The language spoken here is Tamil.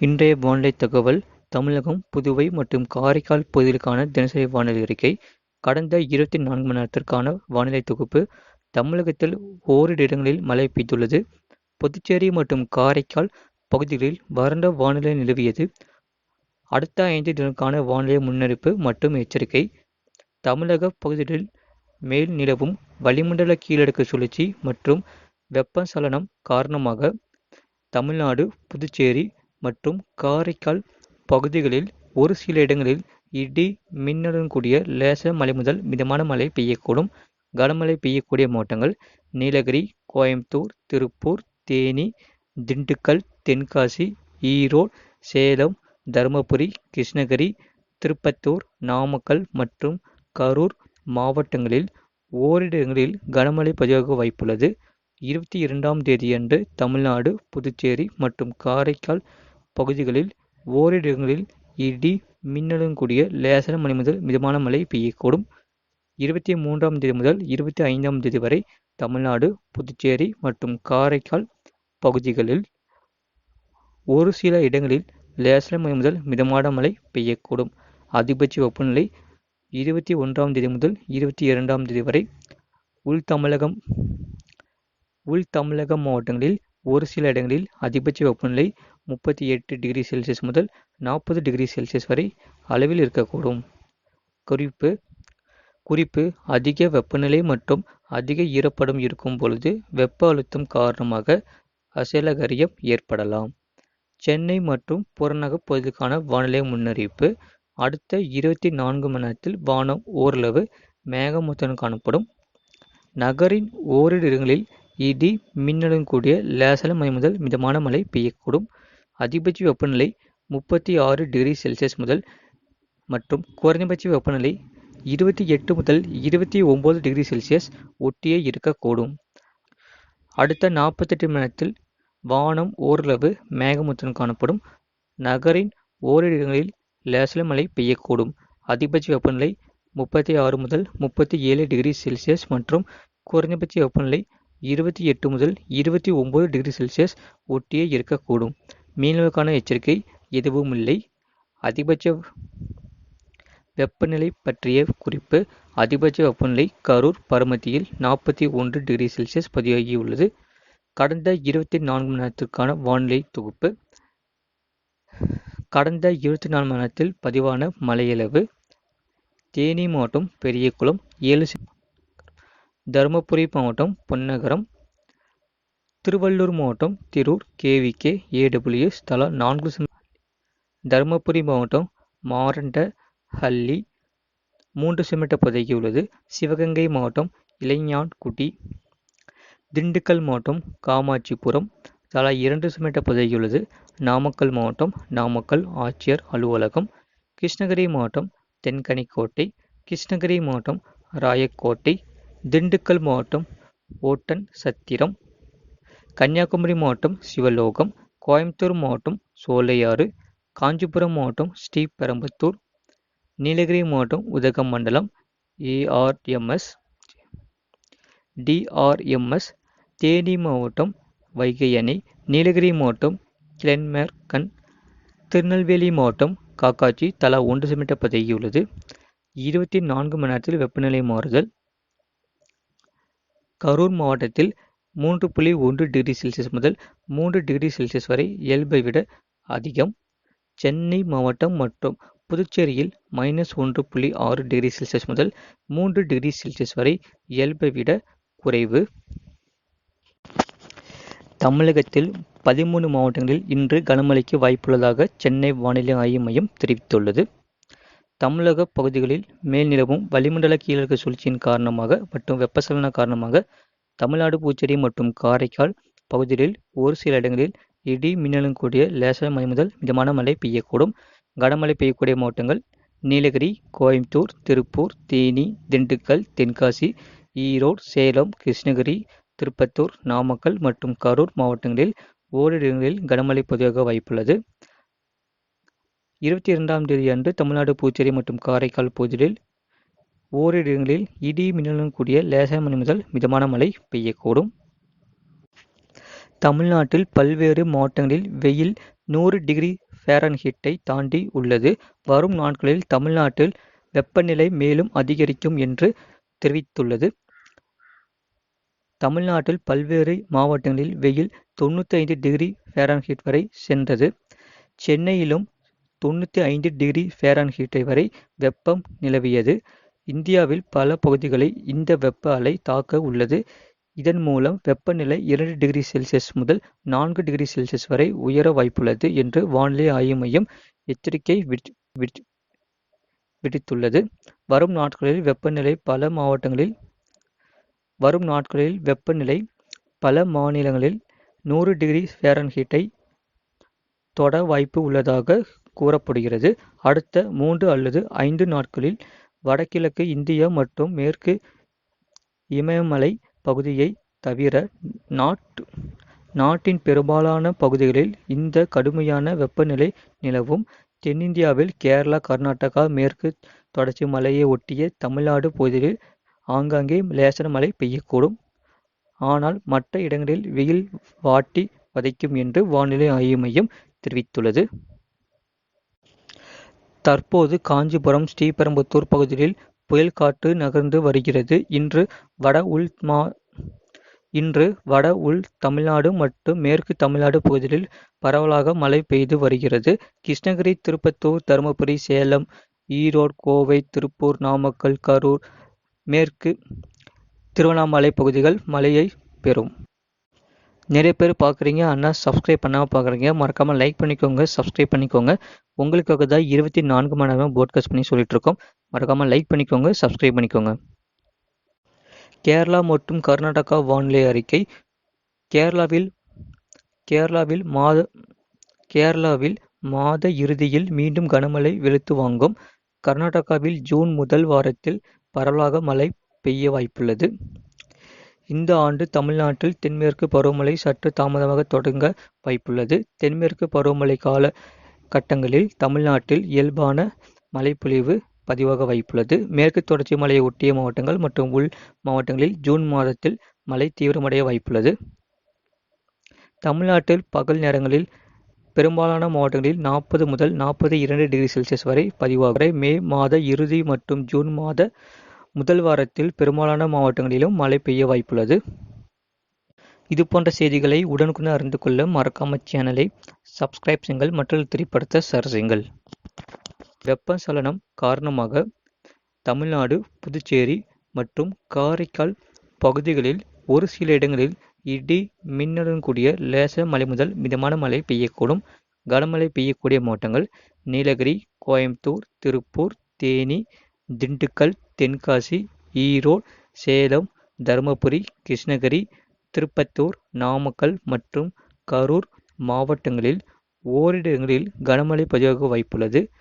இன்றைய வானிலை தகவல். தமிழகம், புதுவை மற்றும் காரைக்கால் பகுதிகளுக்கான தினசரி வானிலை அறிக்கை. கடந்த 24 மணி நேரத்திற்கான வானிலை தொகுப்பு. தமிழகத்தில் ஓரிரு இடங்களில் மழை பெய்துள்ளது. புதுச்சேரி மற்றும் காரைக்கால் பகுதிகளில் வறண்ட வானிலை நிலவியது. அடுத்த 5 தினங்களுக்கான வானிலை முன்னறிவிப்பு மற்றும் எச்சரிக்கை. தமிழக பகுதிகளில் மேல் நிலவும் வளிமண்டல கீழடுக்கு சுழற்சி மற்றும் வெப்பச்சலனம் காரணமாக தமிழ்நாடு, புதுச்சேரி மற்றும் காரைக்கால் பகுதிகளில் ஒரு சில இடங்களில் இடி மின்னலுடன் கூடிய லேசான மழை முதல் மிதமான மழை பெய்யக்கூடும். கனமழை பெய்யக்கூடிய மாவட்டங்கள்: நீலகிரி, கோயம்புத்தூர், திருப்பூர், தேனி, திண்டுக்கல், தென்காசி, ஈரோடு, சேலம், தருமபுரி, கிருஷ்ணகிரி, திருப்பத்தூர், நாமக்கல் மற்றும் கரூர் மாவட்டங்களில் ஓரிரு இடங்களில் கனமழை பதிவாக வாய்ப்புள்ளது. 22ஆம் தேதியன்று தமிழ்நாடு, புதுச்சேரி மற்றும் காரைக்கால் பகுதிகளில் ஓரிரு இடங்களில் இடி மின்னலுடன் கூடிய லேசான மழை முதல் மிதமான மழை பெய்யக்கூடும். 23ஆம் தேதி முதல் 25ஆம் தேதி வரை தமிழ்நாடு, புதுச்சேரி மற்றும் காரைக்கால் பகுதிகளில் ஒரு சில இடங்களில் லேசான மழை முதல் மிதமான மழை பெய்யக்கூடும். அதிகபட்ச வெப்பநிலை 21ஆம் தேதி முதல் 22ஆம் தேதி வரை உள் தமிழக மாவட்டங்களில் ஒரு சில இடங்களில் அதிகபட்ச வெப்பநிலை 38 டிகிரி செல்சியஸ் முதல் 40 டிகிரி செல்சியஸ் வரை அளவில் இருக்கக்கூடும். குறிப்பு: அதிக வெப்பநிலை மற்றும் அதிக ஈரப்பதம் இருக்கும் பொழுது வெப்ப அழுத்தம் காரணமாக அசௌகரியம் ஏற்படலாம். சென்னை மற்றும் புறநகர் பகுதிகளுக்கான வானிலை முன்னறிவிப்பு. அடுத்த 24 மணி நேரத்தில் வானம் ஓரளவு மேகமூட்டத்துடன் காணப்படும். நகரின் ஓரிரு இடங்களில் இடி மின்னலுடன் கூடிய லேசான மழை முதல் மிதமான மழை பெய்யக்கூடும். அதிகபட்ச வெப்பநிலை 36 டிகிரி செல்சியஸ் முதல் மற்றும் குறைந்தபட்ச வெப்பநிலை 28 முதல் 29 டிகிரி செல்சியஸ் ஒட்டியே இருக்கக்கூடும். அடுத்த 48 மணி நேரத்தில் வானம் ஓரளவு மேகமூட்டத்துடன் காணப்படும். நகரின் ஓரிரு இடங்களில் லேசான மழை பெய்யக்கூடும். அதிகபட்ச வெப்பநிலை 36 முதல் 37 டிகிரி செல்சியஸ் மற்றும் குறைந்தபட்ச வெப்பநிலை 28 முதல் 29 டிகிரி செல்சியஸ் ஒட்டியே இருக்கக்கூடும். மீனவர்களுக்கான எச்சரிக்கை எதுவும் இல்லை. அதிகபட்ச வெப்பநிலை பற்றிய குறிப்பு. அதிகபட்ச வெப்பநிலை கரூர், பரமத்தியில் 41 டிகிரி செல்சியஸ் பதிவாகியுள்ளது. கடந்த 24 மணி நேரத்திற்கான வானிலை தொகுப்பு. கடந்த 24 மணி நேரத்தில் பதிவான மழையளவு: தேனி மாவட்டம் பெரியகுளம் 7 தருமபுரி மாவட்டம் பொன்னகரம், திருவள்ளூர் மாவட்டம் திரூர் KVK AWS தலா 4 செ. தருமபுரி மாவட்டம் மாரண்டஹள்ளி 3 செ பதிவாகியுள்ளது. சிவகங்கை மாவட்டம் இளையான்குடி, திண்டுக்கல் மாவட்டம் காமாட்சிபுரம் தலா 2 செ பதிவாகியுள்ளது. நாமக்கல் மாவட்டம் நாமக்கல் ஆட்சியர் அலுவலகம், கிருஷ்ணகிரி மாவட்டம் தென்கனிக்கோட்டை, கிருஷ்ணகிரி மாவட்டம் ராயக்கோட்டை, திண்டுக்கல் மாவட்டம் ஓட்டன் சத்திரம், கன்னியாகுமரி மாவட்டம் சிவலோகம், கோயம்புத்தூர் மாவட்டம் சோலையாறு, காஞ்சிபுரம் மாவட்டம் ஸ்ரீபெரும்புதூர், நீலகிரி மாவட்டம் உதகமண்டலம் DRMS, தேனி மாவட்டம் வைகை அணை, நீலகிரி மாவட்டம் கிளன்மேர்கன், திருநெல்வேலி மாவட்டம் காக்காட்சி தலா 1 செ பதிவாகியுள்ளது. 24 மணி நேரத்தில் வெப்பநிலை மாறுதல். கரூர் மாவட்டத்தில் 3.1 டிகிரி செல்சியஸ் முதல் 3 டிகிரி செல்சியஸ் வரை இயல்பை விட அதிகம். சென்னை மாவட்டம் மற்றும் புதுச்சேரியில் -1.6 டிகிரி செல்சியஸ் முதல் 3 டிகிரி செல்சியஸ் வரை இயல்பை விட குறைவு. தமிழகத்தில் 13 மாவட்டங்களில் இன்று கனமழைக்கு வாய்ப்புள்ளதாக சென்னை வானிலை ஆய்வு மையம் தெரிவித்துள்ளது. தமிழக பகுதிகளில் மேல் நிலவும் வளிமண்டல கீழடுக்கு சுழற்சியின் காரணமாக மற்றும் வெப்பச்சலன காரணமாக தமிழ்நாடு, புதுச்சேரி மற்றும் காரைக்கால் பகுதிகளில் ஒரு சில இடங்களில் இடி மின்னலுடன் கூடிய லேசான மழை முதல் மிதமான மழை பெய்யக்கூடும். கனமழை பெய்யக்கூடிய மாவட்டங்கள்: நீலகிரி, கோயம்புத்தூர், திருப்பூர், தேனி, திண்டுக்கல், தென்காசி, ஈரோடு, சேலம், கிருஷ்ணகிரி, திருப்பத்தூர், நாமக்கல் மற்றும் கரூர் மாவட்டங்களில் ஓரிரு இடங்களில் கனமழை பதிவாக வாய்ப்புள்ளது. 22ஆம் தேதி அன்று தமிழ்நாடு, புதுச்சேரி மற்றும் காரைக்கால் பகுதிகளில் ஓரிரு இடங்களில் இடி மின்னலுடன் கூடிய லேசான மழை முதல் மிதமான மழை பெய்யக்கூடும். தமிழ்நாட்டில் பல்வேறு மாவட்டங்களில் வெயில் 100 டிகிரி ஃபாரன்ஹீட்டை தாண்டி உள்ளது. வரும் நாட்களில் தமிழ்நாட்டில் வெப்பநிலை மேலும் அதிகரிக்கும் என்று தெரிவித்துள்ளது. தமிழ்நாட்டில் பல்வேறு மாவட்டங்களில் வெயில் 95 டிகிரி ஃபாரன்ஹீட் வரை சென்றது. சென்னையிலும் 95 டிகிரி ஃபாரன்ஹீட்டை வரை வெப்பம் நிலவியது. இந்தியாவில் பல பகுதிகளை இந்த வெப்ப அலை தாக்க உள்ளது. இதன் மூலம் வெப்பநிலை 2 டிகிரி செல்சியஸ் முதல் 4 டிகிரி செல்சியஸ் வரை உயர வாய்ப்புள்ளது என்று வானிலை ஆய்வு மையம் எச்சரிக்கை விடுத்துள்ளது. வரும் நாட்களில் வெப்பநிலை பல மாநிலங்களில் 100 டிகிரி ஃபாரன்ஹீட்டை தொட வாய்ப்பு உள்ளதாக கூறப்படுகிறது. அடுத்த 3 அல்லது 5 நாட்களில் வடகிழக்கு இந்தியா மற்றும் மேற்கு இமயமலை பகுதியை தவிர நாட்டின் பெரும்பாலான பகுதிகளில் இந்த கடுமையான வெப்பநிலை நிலவும். தென்னிந்தியாவில் கேரளா, கர்நாடகா, மேற்கு தொடர்ச்சி மலையை ஒட்டிய தமிழ்நாடு பகுதிகளில் ஆங்காங்கே லேசான மழை பெய்யக்கூடும். ஆனால் மற்ற இடங்களில் வெயில் வாட்டி வதைக்கும் என்று வானிலை ஆய்வு மையம் தெரிவித்துள்ளது. தற்போது காஞ்சிபுரம், ஸ்ரீபெரும்புதூர் பகுதிகளில் புயல் காற்று நகர்ந்து வருகிறது. இன்று வட உள் தமிழ்நாடு மற்றும் மேற்கு தமிழ்நாடு பகுதிகளில் பரவலாக மழை பெய்து வருகிறது. கிருஷ்ணகிரி, திருப்பத்தூர், தருமபுரி, சேலம், ஈரோடு, கோவை, திருப்பூர், நாமக்கல், கரூர், மேற்கு திருவண்ணாமலை பகுதிகள் மழையை பெறும். நிறைய பேர் பார்க்குறீங்க, அண்ணா சப்ஸ்கிரைப் பண்ணாமல் பார்க்குறீங்க. மறக்காமல் லைக் பண்ணிக்கோங்க, சப்ஸ்கிரைப் பண்ணிக்கோங்க. உங்களுக்காக தான் 24 மணி நேரம் போட்காஸ்ட் பண்ணி சொல்லிட்டு இருக்கோம். மறக்காமல் லைக் பண்ணிக்கோங்க, சப்ஸ்கிரைப் பண்ணிக்கோங்க. கேரளா மற்றும் கர்நாடகா வானிலை அறிக்கை. கேரளாவில் மாத இறுதியில் மீண்டும் கனமழை வெளுத்து வாங்கும். கர்நாடகாவில் ஜூன் முதல் வாரத்தில் பரவலாக மழை பெய்ய வாய்ப்புள்ளது. இந்த ஆண்டு தமிழ்நாட்டில் தென்மேற்கு பருவமழை சற்று தாமதமாக தொடங்க வாய்ப்புள்ளது. தென்மேற்கு பருவமழை கால கட்டங்களில் தமிழ்நாட்டில் இயல்பான மழைப்பொழிவு பதிவாக வாய்ப்புள்ளது. மேற்கு தொடர்ச்சி மலையை ஒட்டிய மாவட்டங்கள் மற்றும் உள் மாவட்டங்களில் ஜூன் மாதத்தில் மழை தீவிரமடைய வாய்ப்புள்ளது. தமிழ்நாட்டில் பகல் நேரங்களில் பெரும்பாலான மாவட்டங்களில் 40 முதல் 42 டிகிரி செல்சியஸ் வரை பதிவாக. மே மாத இறுதி மற்றும் ஜூன் மாத முதல் வாரத்தில் பெரும்பாலான மாவட்டங்களிலும் மழை பெய்ய வாய்ப்புள்ளது. இது போன்ற செய்திகளை உடனுக்குடன் அறிந்து கொள்ள மறக்காம சேனலை சப்ஸ்கிரைப் செய்யுங்கள் மற்றும் திரைப்படத்தை ஷேர் செய்யுங்கள். வெப்பச்சலனம் காரணமாக தமிழ்நாடு, புதுச்சேரி மற்றும் காரைக்கால் பகுதிகளில் ஒரு சில இடங்களில் இடி மின்னலுடன் கூடிய லேசான மழை முதல் மிதமான மழை பெய்யக்கூடும். கனமழை பெய்யக்கூடிய மாவட்டங்கள் நீலகிரி, கோயம்புத்தூர், திருப்பூர், தேனி, திண்டுக்கல், தென்காசி, ஈரோடு, சேலம், தருமபுரி, கிருஷ்ணகிரி, திருப்பத்தூர், நாமக்கல் மற்றும் கரூர் மாவட்டங்களில் ஓரிரு இடங்களில் கனமழை பதிவாக வாய்ப்புள்ளது.